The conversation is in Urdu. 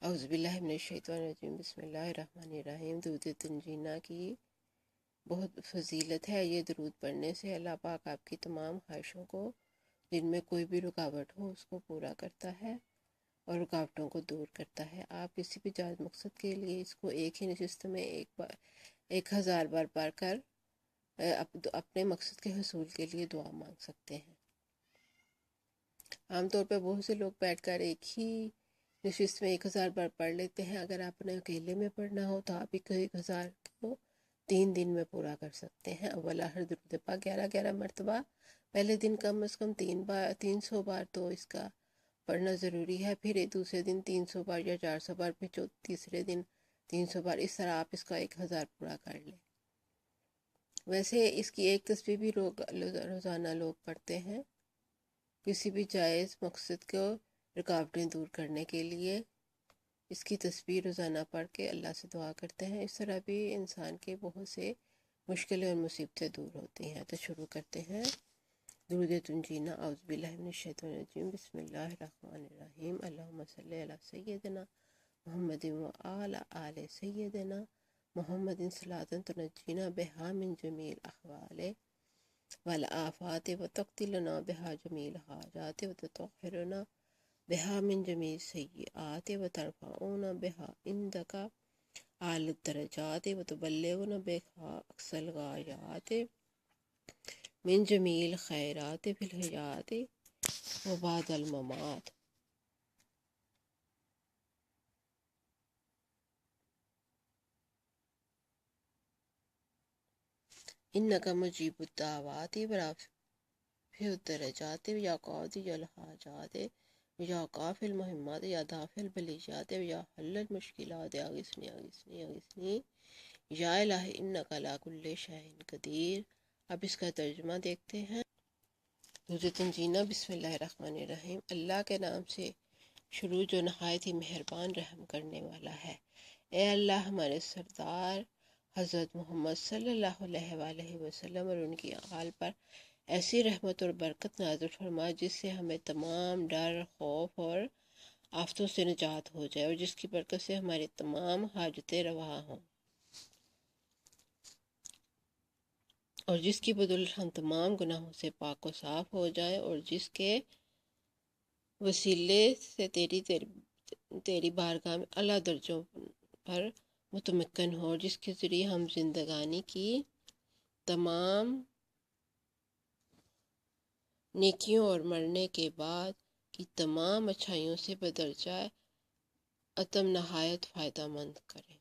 اعوذ باللہ من الشیطان الرجیم، بسم اللہ الرحمن الرحیم۔ درود تنجینہ کی بہت فضیلت ہے۔ یہ درود پڑھنے سے اللہ پاک آپ کی تمام خواہشوں کو، جن میں کوئی بھی رکاوٹ ہو، اس کو پورا کرتا ہے اور رکاوٹوں کو دور کرتا ہے۔ آپ کسی بھی جائز مقصد کے لیے اس کو ایک ہی نشست میں 1000 بار پڑھ کر اپنے مقصد کے حصول کے لیے دعا مانگ سکتے ہیں۔ عام طور پہ بہت سے لوگ بیٹھ کر ایک ہی نشست میں 1000 بار پڑھ لیتے ہیں۔ اگر آپ نے اکیلے میں پڑھنا ہو تو آپ 1000 کو 3 دن میں پورا کر سکتے ہیں۔ اولا ہر درود پاک 11 مرتبہ، پہلے دن کم از کم 300 بار تو اس کا پڑھنا ضروری ہے، پھر دوسرے دن 300 بار یا 400 بار، پھر تیسرے دن 300 بار، اس طرح آپ اس کا 1000 پورا کر لیں۔ ویسے اس کی ایک تسبیح بھی روزانہ لوگ پڑھتے ہیں، کسی بھی جائز مقصد کو رکاوٹیں دور کرنے کے لیے اس کی تسبیح روزانہ پڑھ کے اللہ سے دعا کرتے ہیں۔ اس طرح بھی انسان کے بہت سے مشکلیں اور مصیبتیں دور ہوتی ہیں۔ تو شروع کرتے ہیں درود تنجینہ۔ اعوذ باللہ من الشیطان الرجیم، بسم اللہ الرحمن الرحیم۔ اللہم صلی علی سیدنا محمد وعلی آل سیدنا محمد صلاۃ تنجینا بہا من جمیع الاحوال والآفات وتقتلنا بہا جمیع الحاجات وتطہرنا بہا من جمیع السیئات وترفعنا بہا عندک اعلی الدرجات وتبلغنا بہا اقصی الغایات من جمیع الخیرات فی الحیات وبعد الممات۔ انک مجیب الدعوات ورافع الدرجات یا قاضی الحاجات یا کافی المہمات یا دافع البلیات یا حل المشکلات، اغثنی اغثنی اغثنی یا الہ انک علی کل شیء قدیر۔ اب اس کا ترجمہ دیکھتے ہیں۔ درود تنجینہ۔ بسم اللہ الرحمن الرحیم۔ اللہ کے نام سے شروع جو نہایت ہی مہربان رحم کرنے والا ہے۔ اے اللہ، ہمارے سردار حضرت محمد صلی اللہ علیہ وآلہ وسلم اور ان کی آل پر ایسی رحمت اور برکت نازل فرما جس سے ہمیں تمام ڈر، خوف اور آفتوں سے نجات ہو جائے، اور جس کی برکت سے ہماری تمام حاجتیں روا ہوں، اور جس کی بدولت ہم تمام گناہوں سے پاک و صاف ہو جائیں، اور جس کے وسیلے سے تیری بارگاہ میں اعلیٰ درجوں پر متمکن ہو، اور جس کے ذریعے ہم زندگانی کی تمام نیکیوں اور مرنے کے بعد کی تمام اچھائیوں سے بدرجہ اتم نہایت فائدہ مند کرے۔